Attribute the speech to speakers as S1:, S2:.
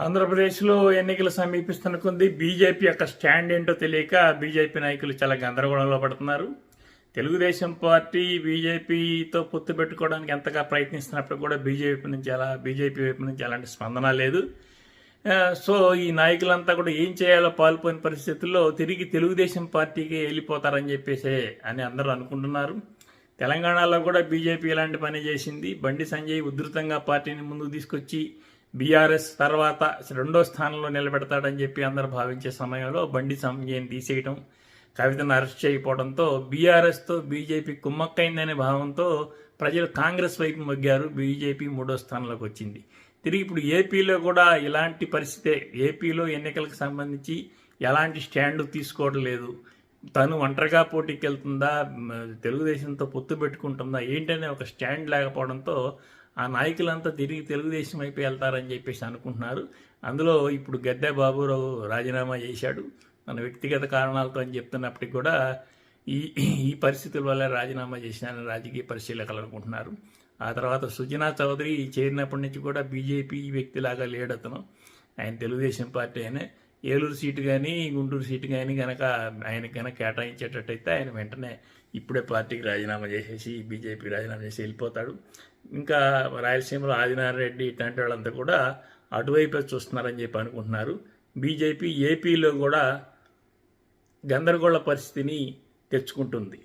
S1: ఆంధ్రప్రదేశ్లో ఎన్నికలు సమీపిస్తున్న కొద్దీ బీజేపీ యొక్క స్టాండ్ ఏంటో తెలియక బీజేపీ నాయకులు చాలా గందరగోళంలో పడుతున్నారు. తెలుగుదేశం పార్టీ బీజేపీతో పొత్తు పెట్టుకోవడానికి ఎంతగా ప్రయత్నిస్తున్నప్పుడు కూడా బీజేపీ వైపు నుంచి ఎలాంటి స్పందన లేదు. సో ఈ నాయకులంతా కూడా ఏం చేయాలో పాల్పోయిన పరిస్థితుల్లో తిరిగి తెలుగుదేశం పార్టీకి వెళ్ళిపోతారని చెప్పేసి అని అందరూ అనుకుంటున్నారు. తెలంగాణలో కూడా బీజేపీ ఇలాంటి పని చేసింది. బండి సంజయ్ ఉధృతంగా పార్టీని ముందుకు తీసుకొచ్చి బీఆర్ఎస్ తర్వాత రెండో స్థానంలో నిలబెడతాడని చెప్పి అందరూ భావించే సమయంలో బండి సంజయ్ని తీసేయటం, కవితను అరెస్ట్ చేయకపోవడంతో బీఆర్ఎస్తో బీజేపీ కుమ్మక్కైందనే భావంతో ప్రజలు కాంగ్రెస్ వైపు మొగ్గారు. బీజేపీ మూడో స్థానంలోకి వచ్చింది. తిరిగి ఇప్పుడు ఏపీలో కూడా ఇలాంటి పరిస్థితే. ఏపీలో ఎన్నికలకు సంబంధించి ఎలాంటి స్టాండ్ తీసుకోవడం లేదు. తను ఒంటరిగా పోటీకి వెళ్తుందా, తెలుగుదేశంతో పొత్తు పెట్టుకుంటుందా ఏంటనే ఒక స్టాండ్ లేకపోవడంతో ఆ నాయకులంతా తిరిగి తెలుగుదేశం వైపు వెళ్తారని చెప్పేసి అనుకుంటున్నారు. అందులో ఇప్పుడు గద్దె బాబురావు రాజీనామా చేశాడు తన వ్యక్తిగత కారణాలతో అని చెప్తున్నప్పటికీ కూడా ఈ పరిస్థితుల వల్ల రాజీనామా చేసిన రాజకీయ పరిశీలకులు అనుకుంటున్నారు. ఆ తర్వాత సుజనా చౌదరి చేరినప్పటి నుంచి కూడా బీజేపీ వ్యక్తిలాగా లేడు అతను. ఆయన తెలుగుదేశం పార్టీ అయినా ఏలూరు సీటు కానీ గుంటూరు సీటు కానీ కనుక ఆయనకి కనుక కేటాయించేటట్టయితే ఆయన వెంటనే ఇప్పుడే పార్టీకి రాజీనామా చేసేసి బీజేపీ రాజీనామా చేసి వెళ్ళిపోతాడు. ఇంకా రాయలసీమలో ఆదినారాయణ రెడ్డి ఇట్లాంటి వాళ్ళంతా కూడా అటువైపే చూస్తున్నారని చెప్పి అనుకుంటున్నారు. బీజేపీ ఏపీలో కూడా గందరగోళ పరిస్థితిని తెచ్చుకుంటుంది.